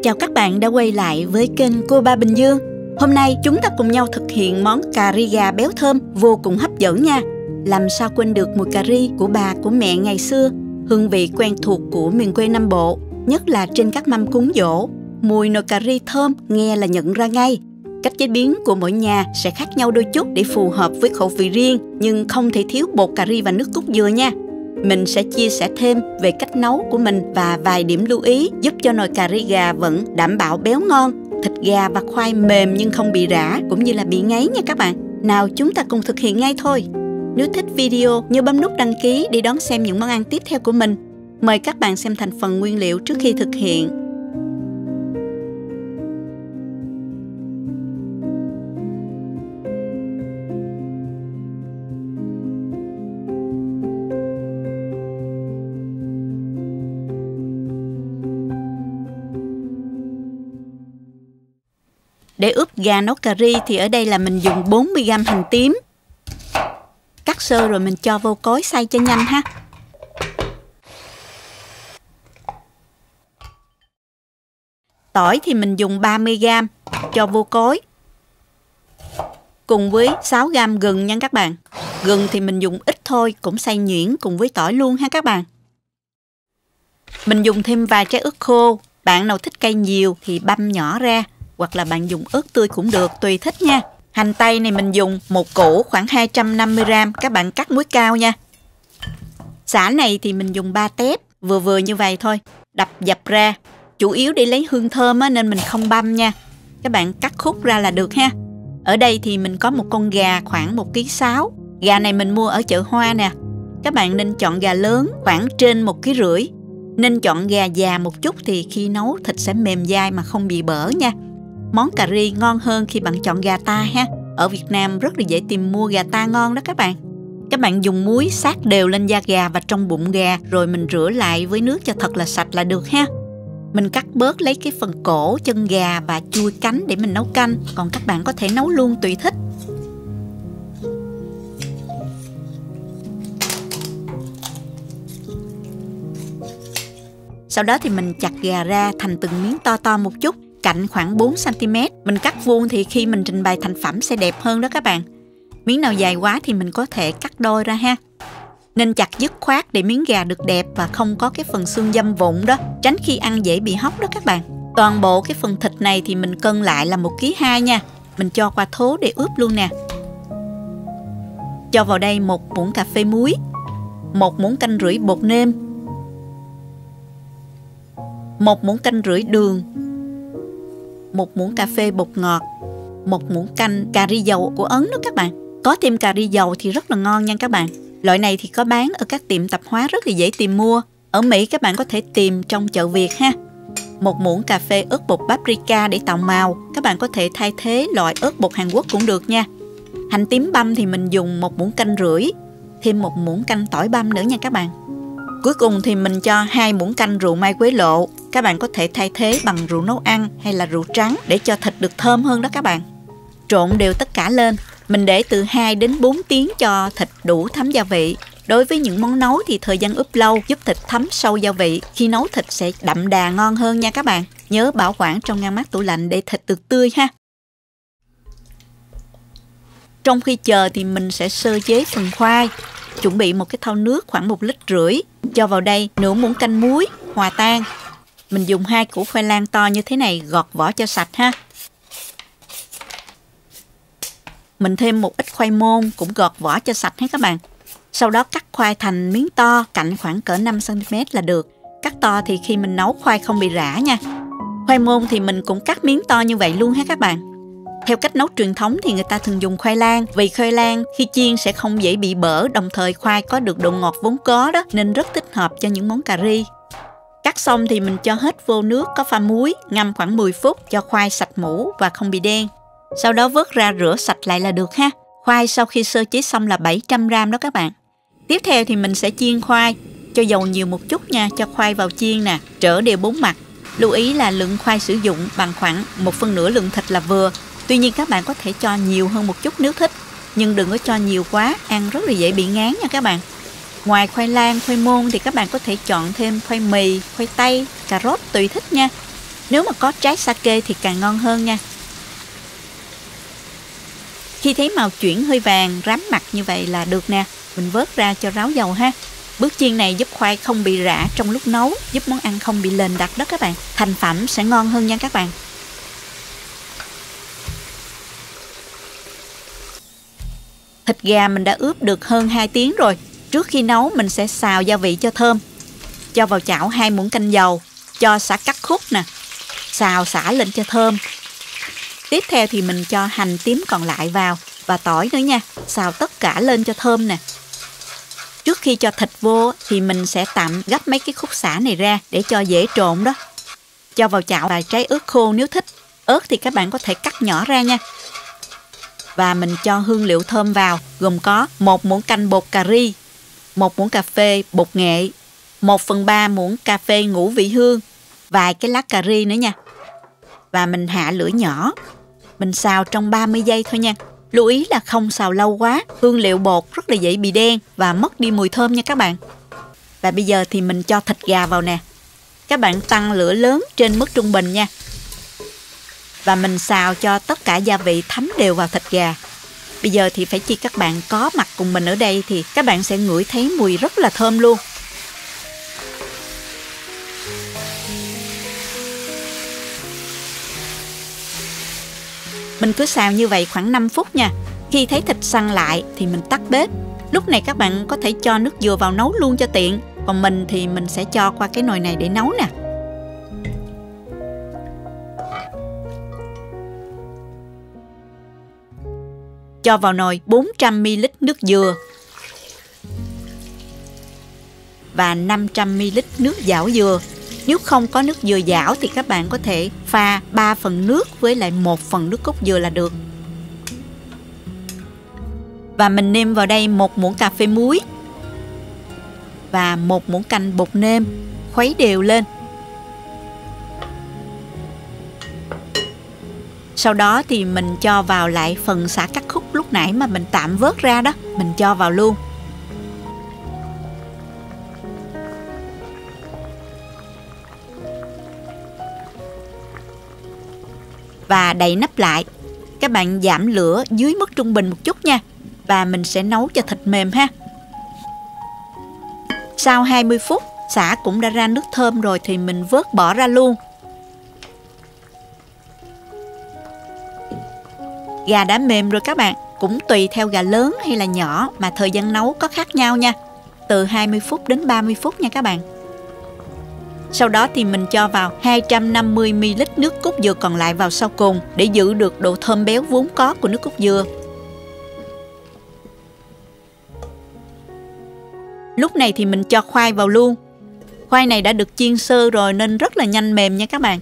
Chào các bạn đã quay lại với kênh Cô Ba Bình Dương. Hôm nay chúng ta cùng nhau thực hiện món cà ri gà béo thơm vô cùng hấp dẫn nha. Làm sao quên được mùi cà ri của bà của mẹ ngày xưa, hương vị quen thuộc của miền quê Nam Bộ, nhất là trên các mâm cúng giỗ. Mùi nồi cà ri thơm nghe là nhận ra ngay. Cách chế biến của mỗi nhà sẽ khác nhau đôi chút để phù hợp với khẩu vị riêng, nhưng không thể thiếu bột cà ri và nước cốt dừa nha. Mình sẽ chia sẻ thêm về cách nấu của mình và vài điểm lưu ý giúp cho nồi cà ri gà vẫn đảm bảo béo ngon, thịt gà và khoai mềm nhưng không bị rã cũng như là bị ngấy nha các bạn. Nào chúng ta cùng thực hiện ngay thôi. Nếu thích video nhớ bấm nút đăng ký để đón xem những món ăn tiếp theo của mình. Mời các bạn xem thành phần nguyên liệu trước khi thực hiện. Để ướp gà nấu cà ri thì ở đây là mình dùng 40g hành tím. Cắt sơ rồi mình cho vô cối xay cho nhanh ha. Tỏi thì mình dùng 30g, cho vô cối. Cùng với 6g gừng nha các bạn. Gừng thì mình dùng ít thôi, cũng xay nhuyễn cùng với tỏi luôn ha các bạn. Mình dùng thêm vài trái ớt khô. Bạn nào thích cay nhiều thì băm nhỏ ra, hoặc là bạn dùng ớt tươi cũng được, tùy thích nha. Hành tây này mình dùng một củ khoảng 250g, các bạn cắt múi cao nha. Sả này thì mình dùng 3 tép, vừa vừa như vậy thôi, đập dập ra. Chủ yếu để lấy hương thơm á, nên mình không băm nha. Các bạn cắt khúc ra là được ha. Ở đây thì mình có một con gà khoảng 1,6 kg. Gà này mình mua ở chợ Hoa nè. Các bạn nên chọn gà lớn khoảng trên 1,5 kg. Nên chọn gà già một chút thì khi nấu thịt sẽ mềm dai mà không bị bở nha. Món cà ri ngon hơn khi bạn chọn gà ta ha. Ở Việt Nam rất là dễ tìm mua gà ta ngon đó các bạn. Các bạn dùng muối sát đều lên da gà và trong bụng gà, rồi mình rửa lại với nước cho thật là sạch là được ha. Mình cắt bớt lấy cái phần cổ, chân gà và chui cánh để mình nấu canh. Còn các bạn có thể nấu luôn tùy thích. Sau đó thì mình chặt gà ra thành từng miếng to to một chút, cạnh khoảng 4cm. Mình cắt vuông thì khi mình trình bày thành phẩm sẽ đẹp hơn đó các bạn. Miếng nào dài quá thì mình có thể cắt đôi ra ha. Nên chặt dứt khoát để miếng gà được đẹp và không có cái phần xương dâm vụn đó, tránh khi ăn dễ bị hóc đó các bạn. Toàn bộ cái phần thịt này thì mình cân lại là 1,2 kg nha. Mình cho qua thố để ướp luôn nè. Cho vào đây 1 muỗng cà phê muối, 1,5 muỗng canh bột nêm, 1,5 muỗng canh đường, 1 muỗng cà phê bột ngọt, 1 muỗng canh cà ri dầu của Ấn đó các bạn. Có thêm cà ri dầu thì rất là ngon nha các bạn. Loại này thì có bán ở các tiệm tạp hóa rất là dễ tìm mua. Ở Mỹ các bạn có thể tìm trong chợ Việt ha. 1 muỗng cà phê ớt bột paprika để tạo màu. Các bạn có thể thay thế loại ớt bột Hàn Quốc cũng được nha. Hành tím băm thì mình dùng 1,5 muỗng canh, thêm 1 muỗng canh tỏi băm nữa nha các bạn. Cuối cùng thì mình cho 2 muỗng canh rượu mai quế lộ. Các bạn có thể thay thế bằng rượu nấu ăn hay là rượu trắng để cho thịt được thơm hơn đó các bạn. Trộn đều tất cả lên. Mình để từ 2 đến 4 tiếng cho thịt đủ thấm gia vị. Đối với những món nấu thì thời gian ướp lâu giúp thịt thấm sâu gia vị. Khi nấu thịt sẽ đậm đà ngon hơn nha các bạn. Nhớ bảo quản trong ngăn mát tủ lạnh để thịt được tươi ha. Trong khi chờ thì mình sẽ sơ chế phần khoai. Chuẩn bị một cái thau nước khoảng 1,5 lít. Cho vào đây nửa muỗng canh muối, hòa tan. Mình dùng 2 củ khoai lang to như thế này, gọt vỏ cho sạch ha. Mình thêm một ít khoai môn cũng gọt vỏ cho sạch hết các bạn. Sau đó cắt khoai thành miếng to, cạnh khoảng cỡ 5cm là được. Cắt to thì khi mình nấu khoai không bị rã nha. Khoai môn thì mình cũng cắt miếng to như vậy luôn ha các bạn. Theo cách nấu truyền thống thì người ta thường dùng khoai lang, vì khoai lang khi chiên sẽ không dễ bị bở, đồng thời khoai có được độ ngọt vốn có đó, nên rất thích hợp cho những món cà ri. Cắt xong thì mình cho hết vô nước có pha muối, ngâm khoảng 10 phút cho khoai sạch mũ và không bị đen. Sau đó vớt ra rửa sạch lại là được ha. Khoai sau khi sơ chế xong là 700g đó các bạn. Tiếp theo thì mình sẽ chiên khoai, cho dầu nhiều một chút nha, cho khoai vào chiên nè, trở đều 4 mặt. Lưu ý là lượng khoai sử dụng bằng khoảng 1/4 lượng thịt là vừa. Tuy nhiên các bạn có thể cho nhiều hơn một chút nếu thích, nhưng đừng có cho nhiều quá, ăn rất là dễ bị ngán nha các bạn. Ngoài khoai lang, khoai môn thì các bạn có thể chọn thêm khoai mì, khoai tây, cà rốt tùy thích nha. Nếu mà có trái sake thì càng ngon hơn nha. Khi thấy màu chuyển hơi vàng rám mặt như vậy là được nè. Mình vớt ra cho ráo dầu ha. Bước chiên này giúp khoai không bị rã trong lúc nấu, giúp món ăn không bị lềnh đặc đó các bạn. Thành phẩm sẽ ngon hơn nha các bạn. Thịt gà mình đã ướp được hơn 2 tiếng rồi. Trước khi nấu mình sẽ xào gia vị cho thơm. Cho vào chảo 2 muỗng canh dầu, cho sả cắt khúc nè. Xào sả lên cho thơm. Tiếp theo thì mình cho hành tím còn lại vào và tỏi nữa nha. Xào tất cả lên cho thơm nè. Trước khi cho thịt vô thì mình sẽ tạm gấp mấy cái khúc sả này ra để cho dễ trộn đó. Cho vào chảo vài trái ớt khô nếu thích. Ớt thì các bạn có thể cắt nhỏ ra nha. Và mình cho hương liệu thơm vào, gồm có 1 muỗng canh bột cà ri, 1 muỗng cà phê bột nghệ, 1/3 muỗng cà phê ngũ vị hương, vài cái lá cà ri nữa nha. Và mình hạ lửa nhỏ. Mình xào trong 30 giây thôi nha. Lưu ý là không xào lâu quá, hương liệu bột rất là dễ bị đen và mất đi mùi thơm nha các bạn. Và bây giờ thì mình cho thịt gà vào nè. Các bạn tăng lửa lớn trên mức trung bình nha. Và mình xào cho tất cả gia vị thấm đều vào thịt gà. Bây giờ thì phải chi các bạn có mặt cùng mình ở đây thì các bạn sẽ ngửi thấy mùi rất là thơm luôn. Mình cứ xào như vậy khoảng 5 phút nha. Khi thấy thịt săn lại thì mình tắt bếp. Lúc này các bạn có thể cho nước dừa vào nấu luôn cho tiện. Còn mình thì mình sẽ cho qua cái nồi này để nấu nè. Cho vào nồi 400ml nước dừa và 500ml nước giảo dừa. Nếu không có nước dừa giảo thì các bạn có thể pha 3 phần nước với lại 1 phần nước cốt dừa là được. Và mình nêm vào đây 1 muỗng cà phê muối và 1 muỗng canh bột nêm, khuấy đều lên. Sau đó thì mình cho vào lại phần sả cắt khúc lúc nãy mà mình tạm vớt ra đó, mình cho vào luôn. Và đậy nắp lại. Các bạn giảm lửa dưới mức trung bình một chút nha. Và mình sẽ nấu cho thịt mềm ha. Sau 20 phút, sả cũng đã ra nước thơm rồi thì mình vớt bỏ ra luôn. Gà đã mềm rồi các bạn. Cũng tùy theo gà lớn hay là nhỏ mà thời gian nấu có khác nhau nha. Từ 20 phút đến 30 phút nha các bạn. Sau đó thì mình cho vào 250ml nước cốt dừa còn lại vào sau cùng để giữ được độ thơm béo vốn có của nước cốt dừa. Lúc này thì mình cho khoai vào luôn. Khoai này đã được chiên sơ rồi nên rất là nhanh mềm nha các bạn.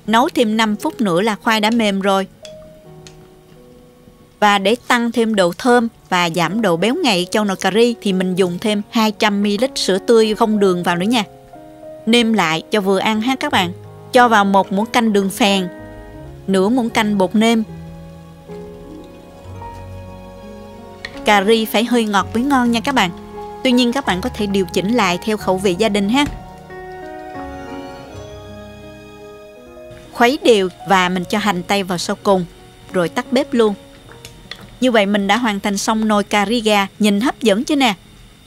Nấu thêm 5 phút nữa là khoai đã mềm rồi. Và để tăng thêm độ thơm và giảm độ béo ngậy cho nồi cà ri thì mình dùng thêm 200ml sữa tươi không đường vào nữa nha. Nêm lại cho vừa ăn ha các bạn. Cho vào 1 muỗng canh đường phèn, nửa muỗng canh bột nêm. Cà ri phải hơi ngọt mới ngon nha các bạn. Tuy nhiên các bạn có thể điều chỉnh lại theo khẩu vị gia đình ha. Khuấy đều và mình cho hành tây vào sau cùng, rồi tắt bếp luôn. Như vậy mình đã hoàn thành xong nồi cà ri gà, nhìn hấp dẫn chứ nè.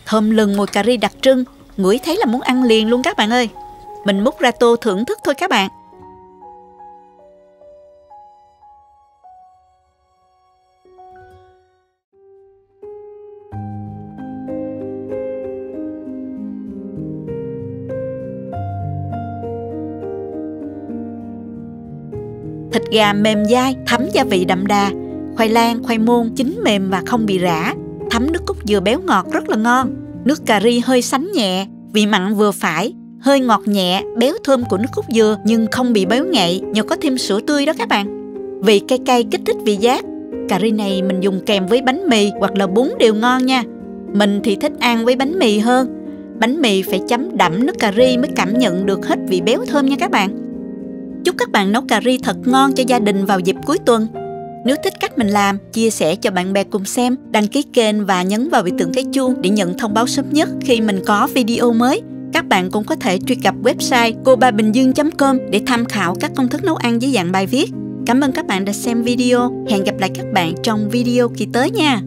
Thơm lừng mùi cà ri đặc trưng, ngửi thấy là muốn ăn liền luôn các bạn ơi. Mình múc ra tô thưởng thức thôi các bạn. Thịt gà mềm dai, thấm gia vị đậm đà. Khoai lang, khoai môn chín mềm và không bị rã. Thấm nước cốt dừa béo ngọt rất là ngon. Nước cà ri hơi sánh nhẹ, vị mặn vừa phải, hơi ngọt nhẹ, béo thơm của nước cốt dừa nhưng không bị béo ngậy nhờ có thêm sữa tươi đó các bạn. Vị cay cay kích thích vị giác. Cà ri này mình dùng kèm với bánh mì hoặc là bún đều ngon nha. Mình thì thích ăn với bánh mì hơn. Bánh mì phải chấm đậm nước cà ri mới cảm nhận được hết vị béo thơm nha các bạn. Chúc các bạn nấu cà ri thật ngon cho gia đình vào dịp cuối tuần. Nếu thích cách mình làm, chia sẻ cho bạn bè cùng xem, đăng ký kênh và nhấn vào biểu tượng cái chuông để nhận thông báo sớm nhất khi mình có video mới. Các Các bạn cũng có thể truy cập website cobabình dương.com để tham khảo các công thức nấu ăn dưới dạng bài viết. Cảm ơn các bạn đã xem video. Hẹn gặp lại các bạn trong video kỳ tới nha.